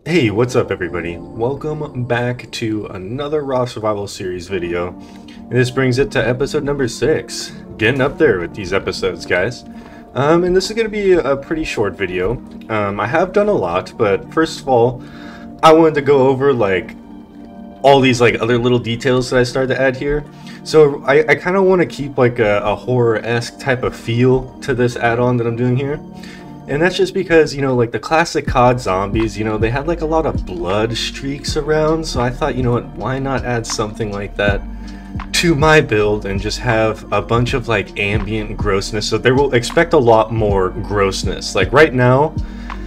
Hey, what's up everybody? Welcome back to another Raw Survival Series video. And this brings it to episode number 6. Getting up there with these episodes, guys. And this is going to be a pretty short video. I have done a lot, but first of all, I wanted to go over like all these like other little details that I started to add here. So I kind of want to keep like a horror-esque type of feel to this add-on that I'm doing here. And that's just because, you know, like the classic COD Zombies, you know, they had like a lot of blood streaks around, so I thought, you know what, why not add something like that to my build and just have a bunch of like ambient grossness, so they will expect a lot more grossness. Like right now,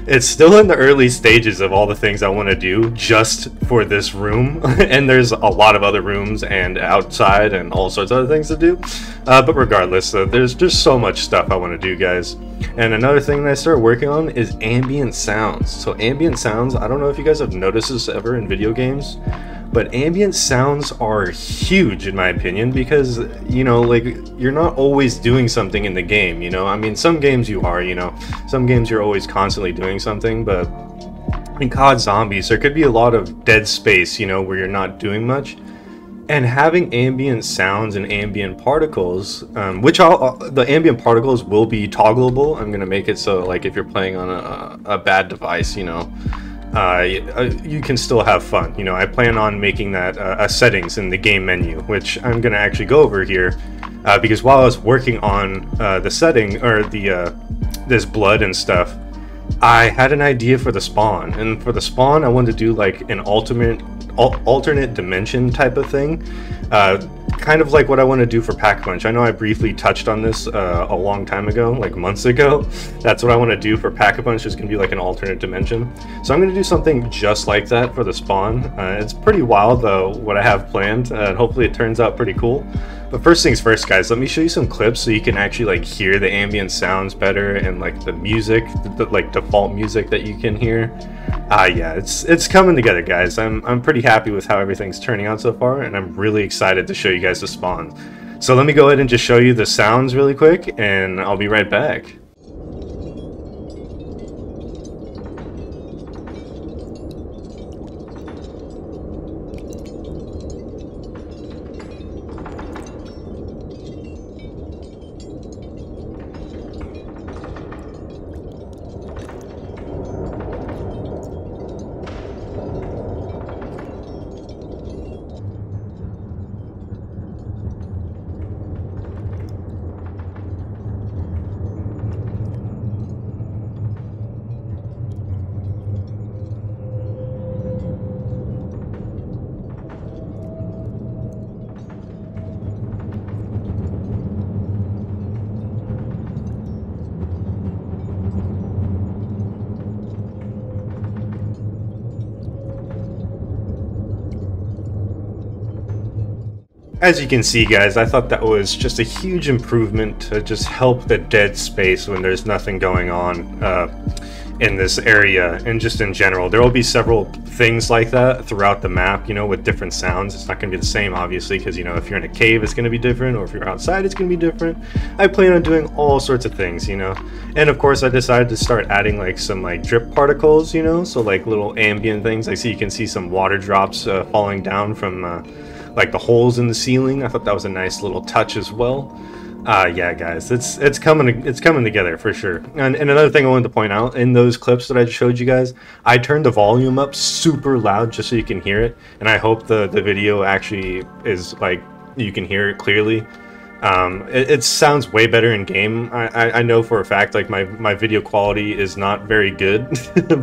it's still in the early stages of all the things I want to do just for this room, and there's a lot of other rooms and outside and all sorts of other things to do. But regardless, there's just so much stuff I want to do, guys. And another thing that I started working on is ambient sounds. So ambient sounds, I don't know if you guys have noticed this ever in video games, but ambient sounds are huge in my opinion because, you know, like you're not always doing something in the game, you know? I mean, some games you are, you know, some games you're always constantly doing something, but in COD Zombies there could be a lot of dead space, you know, where you're not doing much. And having ambient sounds and ambient particles, which the ambient particles will be toggleable. I'm gonna make it so like if you're playing on a bad device, you know, you can still have fun. You know, I plan on making that a settings in the game menu, which I'm gonna actually go over here, because while I was working on the setting or the this blood and stuff, I had an idea for the spawn, and for the spawn I wanted to do like an alternate dimension type of thing, kind of like what I want to do for Pack-a-Punch. I know I briefly touched on this a long time ago, like months ago. That's what I want to do for Pack-a-Punch, is going to be like an alternate dimension. So I'm going to do something just like that for the spawn. It's pretty wild though, what I have planned, and hopefully it turns out pretty cool. But first things first, guys, let me show you some clips so you can actually like hear the ambient sounds better and like the music, the like default music that you can hear. Yeah, it's coming together, guys. I'm pretty happy with how everything's turning out so far, and I'm really excited to show you guys the spawn. So let me go ahead and just show you the sounds really quick, and I'll be right back. As you can see, guys, I thought that was just a huge improvement to just help the dead space when there's nothing going on in this area, and just in general. There will be several things like that throughout the map, you know, with different sounds. It's not going to be the same, obviously, because, you know, if you're in a cave, it's going to be different, or if you're outside, it's going to be different. I plan on doing all sorts of things, you know. And of course, I decided to start adding like some like drip particles, you know, so like little ambient things. Like, see, you can see some water drops falling down from like the holes in the ceiling. I thought that was a nice little touch as well. Yeah, guys, it's coming together for sure. And another thing I wanted to point out, in those clips that I showed you guys, I turned the volume up super loud just so you can hear it, and I hope the video actually is like you can hear it clearly. It sounds way better in game. I know for a fact, like my video quality is not very good,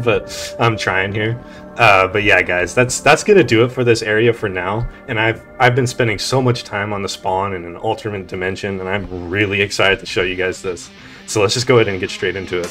but I'm trying here. But yeah, guys, that's gonna do it for this area for now. And I've been spending so much time on the spawn in an alternate dimension, and I'm really excited to show you guys this. So let's just go ahead and get straight into it.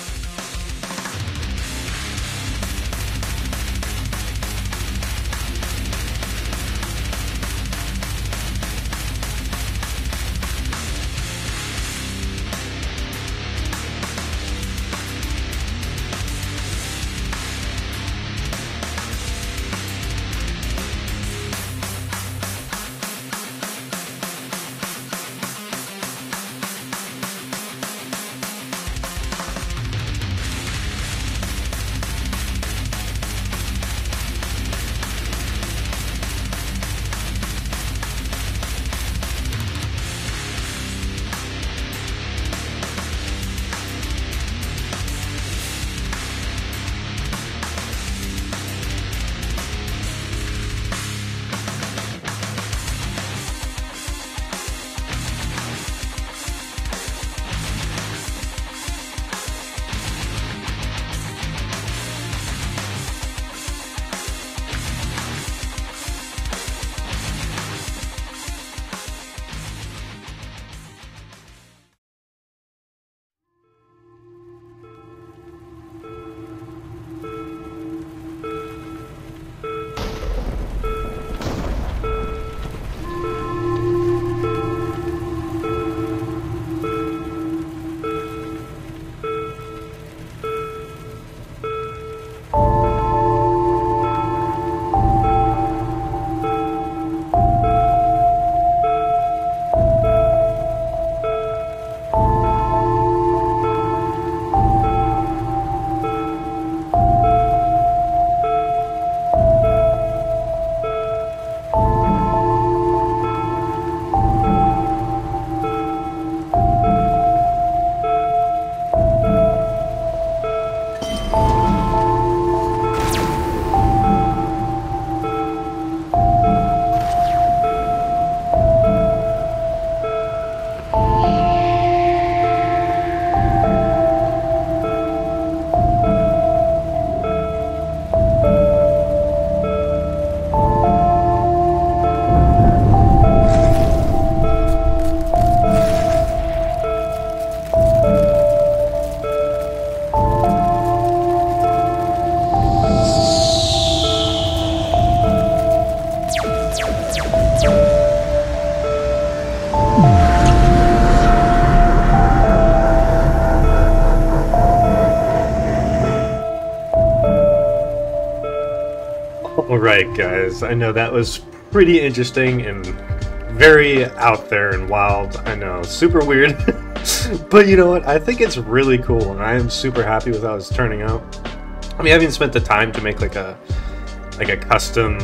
Alright guys, I know that was pretty interesting and very out there and wild. I know, super weird. But you know what, I think it's really cool and I am super happy with how it's turning out. I mean, I haven't spent the time to make like a custom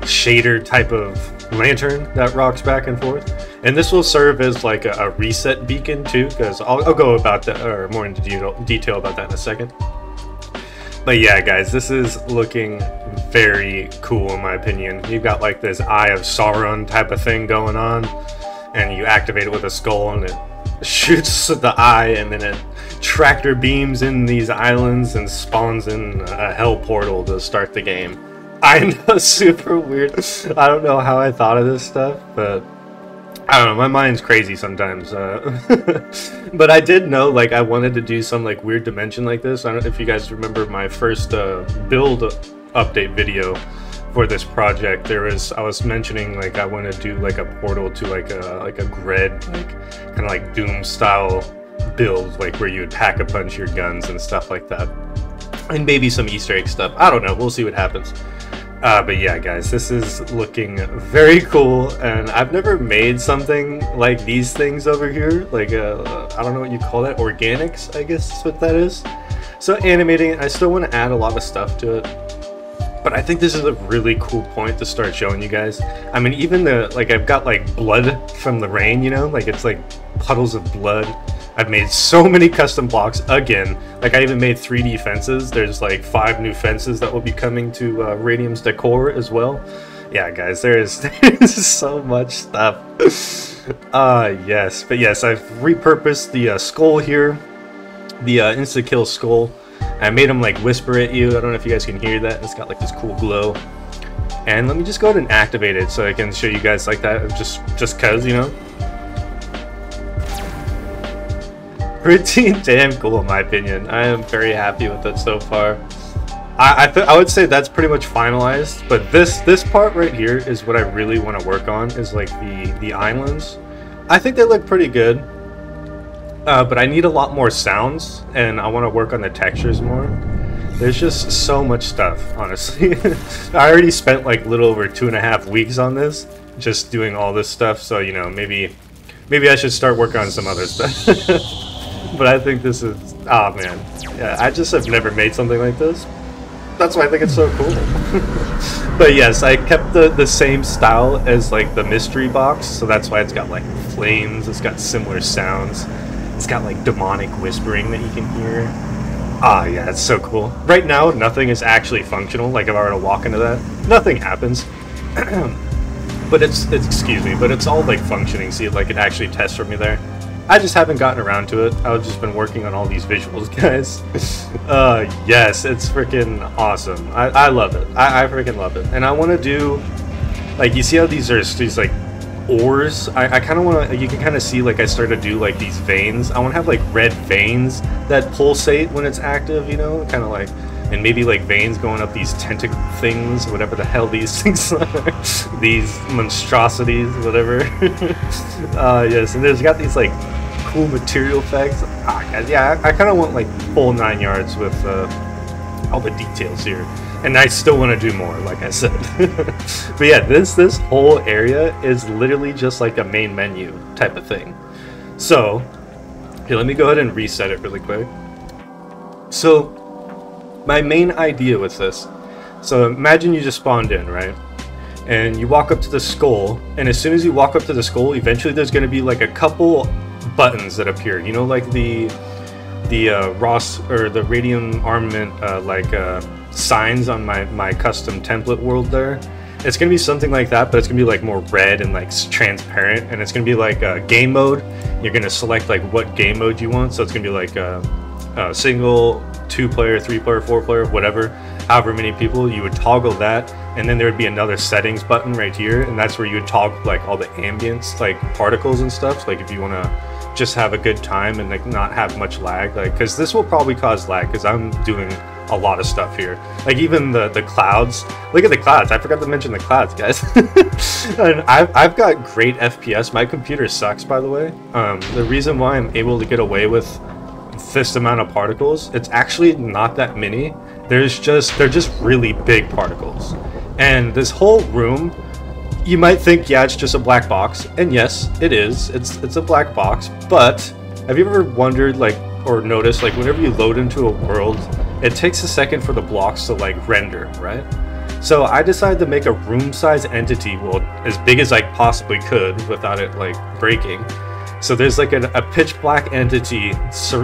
shader type of lantern that rocks back and forth, and this will serve as like a reset beacon too, because I'll go about that or more into detail about that in a second. But yeah guys, this is looking very cool in my opinion. You've got like this Eye of Sauron type of thing going on, and you activate it with a skull and it shoots the eye, and then it tractor beams in these islands and spawns in a hell portal to start the game. I know, super weird. I don't know how I thought of this stuff, but I don't know, my mind's crazy sometimes. But I did know like I wanted to do some like weird dimension like this. I don't know if you guys remember my first build update video for this project. I was mentioning like I want to do like a portal to like a grid, like kind of like Doom style build, like where you would pack a punch your guns and stuff like that, and maybe some Easter egg stuff. I don't know, we'll see what happens. But yeah guys, this is looking very cool, and I've never made something like these things over here, like I don't know what you call that, organics I guess is what that is. So animating it, I still want to add a lot of stuff to it, but I think this is a really cool point to start showing you guys. I mean, even like I've got like blood from the rain, you know, like it's like puddles of blood. I've made so many custom blocks again. Like I even made 3D fences. There's like 5 new fences that will be coming to Radium's decor as well. Yeah guys, there's so much stuff. Yes, but yes, I've repurposed the skull here, the insta-kill skull. I made him like whisper at you. I don't know if you guys can hear that. It's got like this cool glow. And let me just go ahead and activate it so I can show you guys like that, just cause, you know. Pretty damn cool in my opinion. I am very happy with it so far. I would say that's pretty much finalized, but this part right here is what I really want to work on, is like the islands. I think they look pretty good, but I need a lot more sounds, and I want to work on the textures more. There's just so much stuff, honestly. I already spent like a little over 2.5 weeks on this, just doing all this stuff, so you know, maybe I should start working on some other stuff. But I think this is, oh man, yeah, I just have never made something like this. That's why I think it's so cool. But yes, I kept the same style as like the mystery box, so that's why it's got like flames, it's got similar sounds, it's got like demonic whispering that you can hear. Ah yeah, it's so cool. Right now, nothing is actually functional. Like if I were to walk into that, nothing happens. But it's excuse me, but it's all like functioning. See, like it actually tests for me there. I just haven't gotten around to it. I've just been working on all these visuals, guys. Yes, it's freaking awesome. I love it. I freaking love it. And I want to do, like, you see how these are these like ores? I kind of want to, you can kind of see like I started to do like these veins. I want to have like red veins that pulsate when it's active, you know, kind of like, and maybe like veins going up these tentacle things, whatever the hell these things are. These monstrosities, whatever. Yes, and there's got these like cool material effects. Yeah, I kind of want like full 9 yards with all the details here, and I still want to do more, like I said. But yeah, this whole area is literally just like a main menu type of thing. So here, let me go ahead and reset it really quick. So my main idea with this, so imagine you just spawned in, right? And you walk up to the skull, and as soon as you walk up to the skull, eventually there's going to be like a couple buttons that appear, you know, like the Ross or the Radium armament signs on my custom template world there. It's gonna be something like that, but it's gonna be like more red and like transparent, and it's gonna be like game mode. You're gonna select like what game mode you want, so it's gonna be like a single, 2-player, 3-player, 4-player, whatever, however many people. You would toggle that, and then there would be another settings button right here, and that's where you would toggle like all the ambience, like particles and stuff. So, like if you want to just have a good time and like not have much lag, like, because this will probably cause lag because I'm doing a lot of stuff here. Like even the clouds, look at the clouds. I forgot to mention the clouds, guys. And I've got great FPS. My computer sucks, by the way. The reason why I'm able to get away with this amount of particles, it's actually not that many. They're just really big particles, And this whole room, you might think, yeah, it's just a black box, and yes, it is. It's a black box. But have you ever wondered, like, or noticed, like, whenever you load into a world, it takes a second for the blocks to like render, right? So I decided to make a room size entity, well, as big as I possibly could without it like breaking. So there's like a pitch black entity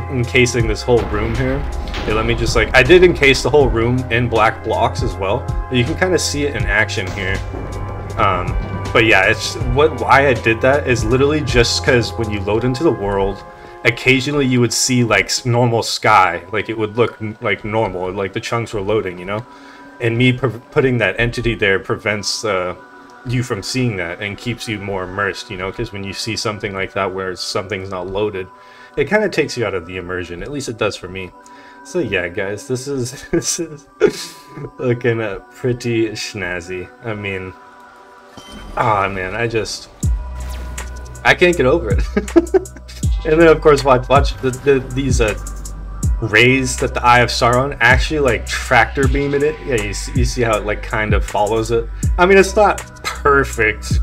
encasing this whole room here. Hey, let me just like, I did encase the whole room in black blocks as well. You can kind of see it in action here. But yeah, it's why I did that is literally just because when you load into the world, occasionally you would see like normal sky, like it would look like normal, like the chunks were loading, you know? And me putting that entity there prevents you from seeing that and keeps you more immersed, you know? Because when you see something like that where something's not loaded, it kind of takes you out of the immersion. At least it does for me. So yeah, guys, this is looking pretty snazzy. I mean, ah, man, I can't get over it. And then of course watch these rays that the Eye of Sauron actually like tractor beam in it. Yeah, you see how it like kind of follows it. I mean, it's not perfect,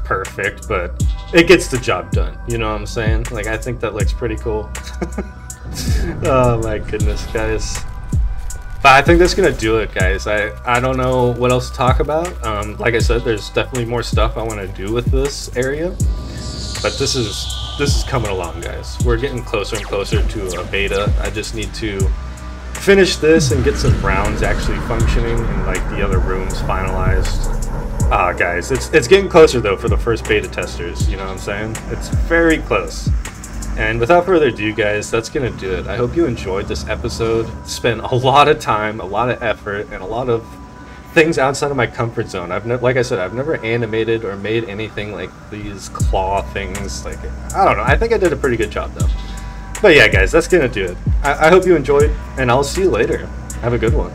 but it gets the job done. You know what I'm saying? Like, I think that looks pretty cool. Oh my goodness, guys. But I think that's gonna do it, guys. I don't know what else to talk about. Like I said, there's definitely more stuff I want to do with this area, but this is coming along, guys. We're getting closer and closer to a beta. I just need to finish this and get some rounds actually functioning and like the other rooms finalized. Guys, it's getting closer though for the first beta testers. You know what I'm saying? It's very close. And without further ado, guys, that's gonna do it. I hope you enjoyed this episode. Spent a lot of time, a lot of effort, and a lot of things outside of my comfort zone. Like I said, I've never animated or made anything like these claw things. Like, I don't know. I think I did a pretty good job though. But yeah, guys, that's gonna do it. I hope you enjoyed, and I'll see you later. Have a good one.